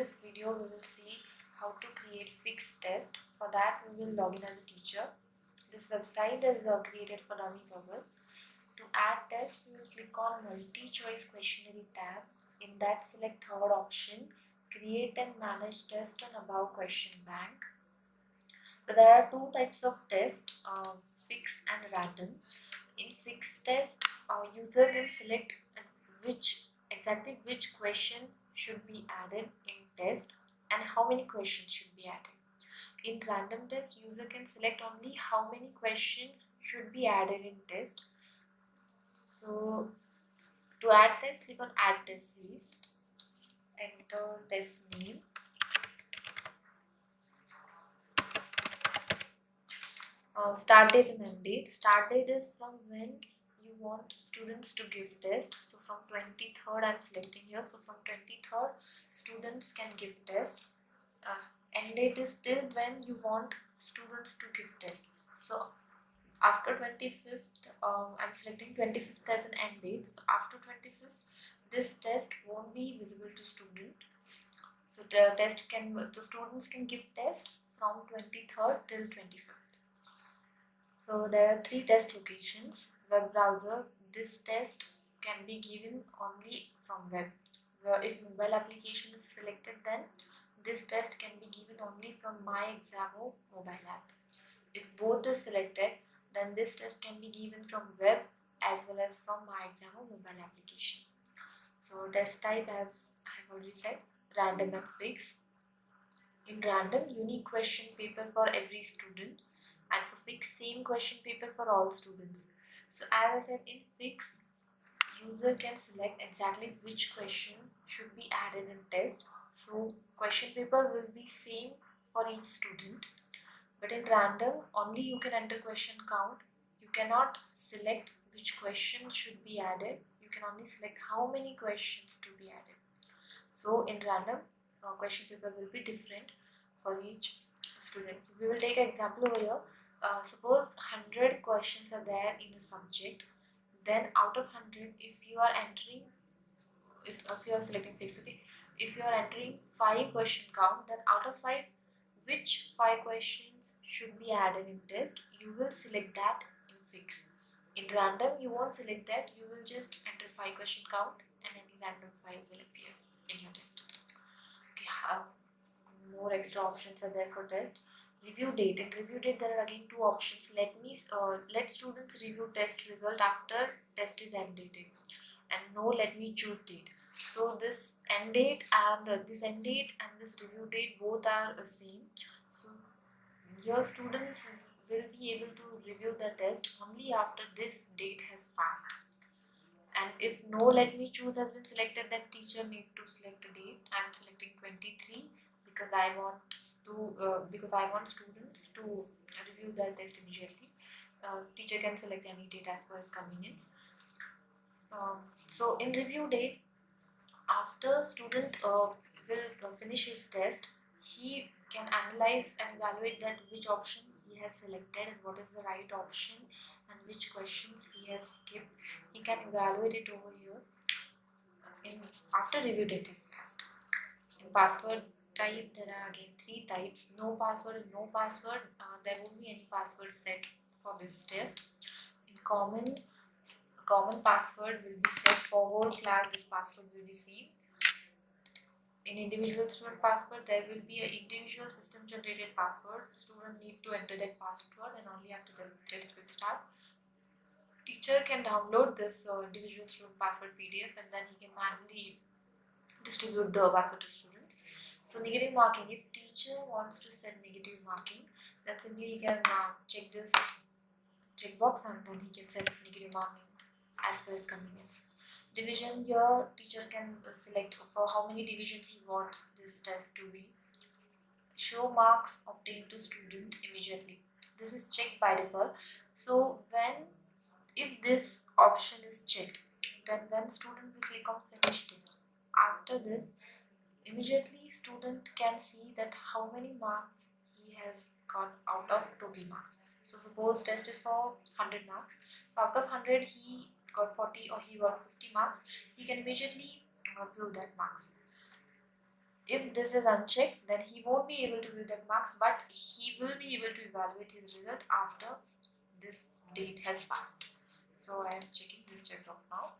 this video, we will see how to create fixed test. For that, we will log in as a teacher. This website is created for dummy purpose. To add test, we will click on multi-choice questionnaire tab. In that, select third option, create and manage test on above question bank. So there are two types of test, fixed and random. In fixed test, user can select exactly which question should be added in test and how many questions should be added. In random test, user can select only how many questions should be added in test. So to add test, click on add test series, enter test name. Start date and end date. Start date is from when you want students to give test. So from 23rd I'm selecting here. So from 23rd students can give test. End date is till when you want students to give test. So after 25th, I'm selecting 25th as an end date. So after 25th, this test won't be visible to student. So the students can give test from 23rd till 25th. So there are three test locations. Web browser, this test can be given only from web. If mobile application is selected, then this test can be given only from MyExamo mobile app. If both is selected, then this test can be given from web as well as from MyExamo mobile application. So test type, as I have already said, random and fixed. In random, unique question paper for every student, and for fixed, same question paper for all students. So as I said, in fixed, user can select exactly which question should be added in test. So question paper will be same for each student. But in random, only you can enter question count. You cannot select which question should be added. You can only select how many questions to be added. So in random, question paper will be different for each student. We will take an example over here. Suppose 100 questions are there in a subject. Then out of 100, if you are entering, if you are selecting fixed, okay, if you are entering 5 question count, then out of 5, which 5 questions should be added in test, you will select that in fixed. In random, you won't select that. You will just enter 5 question count and any random 5 will appear in your test. Okay, more extra options are there for test. Review date. In review date, there are again two options. Let students review test result after test is end dated, and no, let me choose date. So this end date and this end date and this review date both are the same. So your students will be able to review the test only after this date has passed. And if no let me choose has been selected, then teacher need to select a date. I am selecting 23 because I want students to review their test immediately. Teacher can select any date as per his convenience. So in review date, after student will finish his test, he can analyze and evaluate that which option he has selected and what is the right option and which questions he has skipped. He can evaluate it over here. After review date is passed. In password type, there are again three types: no password and no password. There won't be any password set for this test. In common password will be set for whole class. This password will be same. In individual student password, there will be an individual system generated password. Student need to enter that password and only after the test will start. Teacher can download this individual student password PDF and then he can manually distribute the password to student. So negative marking, if teacher wants to set negative marking, then simply he can check this checkbox and then he can set negative marking as per his convenience. Division, here teacher can select for how many divisions he wants this test to be. Show marks obtained to student immediately. This is checked by default. So if this option is checked, then when student will click on finish test, after this immediately student can see that how many marks he has got out of total marks. So suppose test is for 100 marks. So out of 100 he got 40 or he got 50 marks. He can immediately view that marks. If this is unchecked, then he won't be able to view that marks, but he will be able to evaluate his result after this date has passed. So I am checking this checkbox now.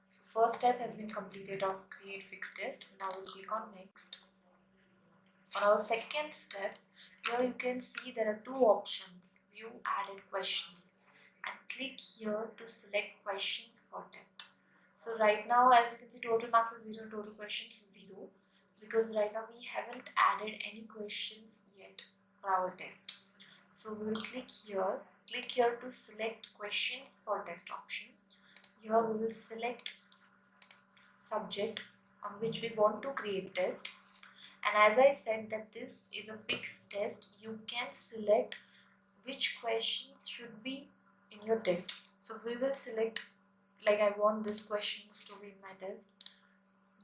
So first step has been completed of create fixed test. Now we'll click on next. On our second step, here you can see there are two options, view added questions, and click here to select questions for test. So right now, as you can see, total marks is 0, total questions is 0, because right now we haven't added any questions yet for our test. So we will click here to select questions for test option. Here we will select subject on which we want to create test. And as I said that this is a fixed test, you can select which questions should be in your test. So we will select, like I want this questions to be in my test,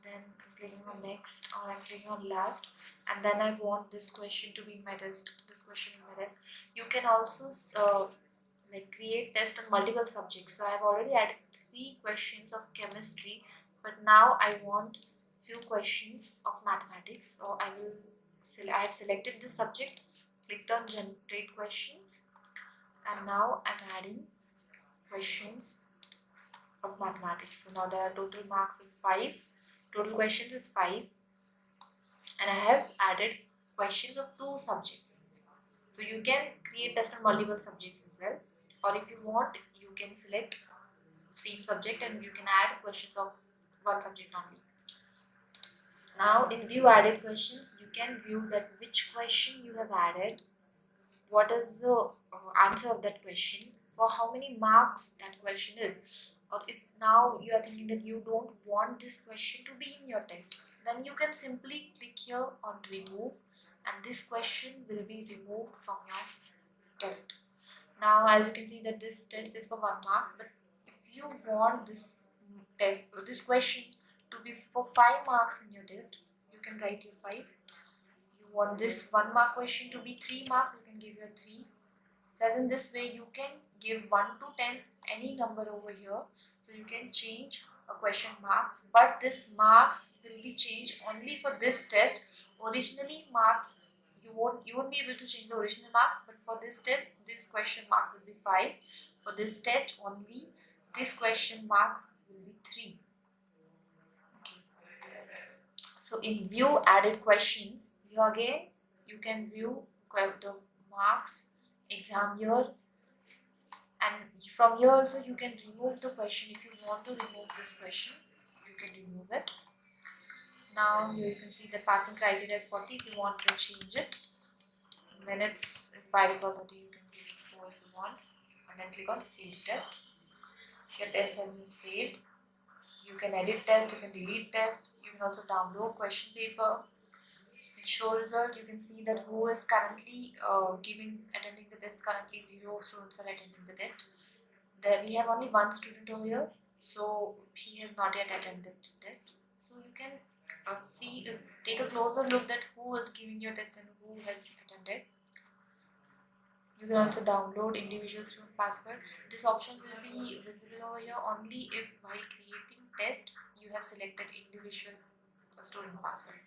then I'm clicking on next, or I'm clicking on last, and then I want this question to be in my test, this question in my test. You can also like create test on multiple subjects. So I have already added 3 questions of chemistry, but now I want few questions of mathematics. So I have selected this subject, clicked on generate questions, and now I'm adding questions of mathematics. So now there are total marks of 5, total questions is 5, and I have added questions of 2 subjects. So you can create test on multiple subjects as well, or if you want, you can select same subject and you can add questions of one subject only. Now in view added questions, you can view that which question you have added, what is the answer of that question, for how many marks that question is. Or if now you are thinking that you don't want this question to be in your test, then you can simply click here on remove, and this question will be removed from your test. Now as you can see that this test is for 1 mark, but if you want this test, this question to be for 5 marks in your test, you can write your 5. You want this 1 mark question to be 3 marks, you can give your 3. So as in this way you can give 1 to 10 any number over here, so you can change a question marks, but this marks will be changed only for this test. Originally marks, you won't be able to change the original marks, but for this test this question mark will be 5. For this test only, this question marks will be 3. Okay. So in view added questions, you can view the marks exam year, and from here also you can remove the question. If you want to remove this question, you can remove it. Now here you can see the passing criteria is 40. If you want to change it, minutes is by default 30, you can give it 4 if you want, and then click on save test. Your test has been saved. You can edit test, you can delete test, you can also download question paper. In show result, you can see that who is currently attending the test. Currently 0 students are attending the test. There we have only 1 student over here, so he has not yet attended the test. So you can take a closer look at who is giving your test and who has attended. You can also download individual student password. This option will be visible over here only if while creating test you have selected individual student password.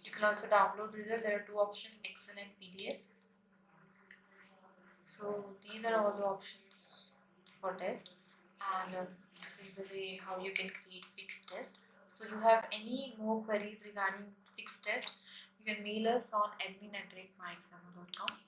You can also download result. There are 2 options, Excel and PDF. So these are all the options for test, and this is the way how you can create fixed test. So you have any more queries regarding fixed test, you can mail us on admin@myexamo.com.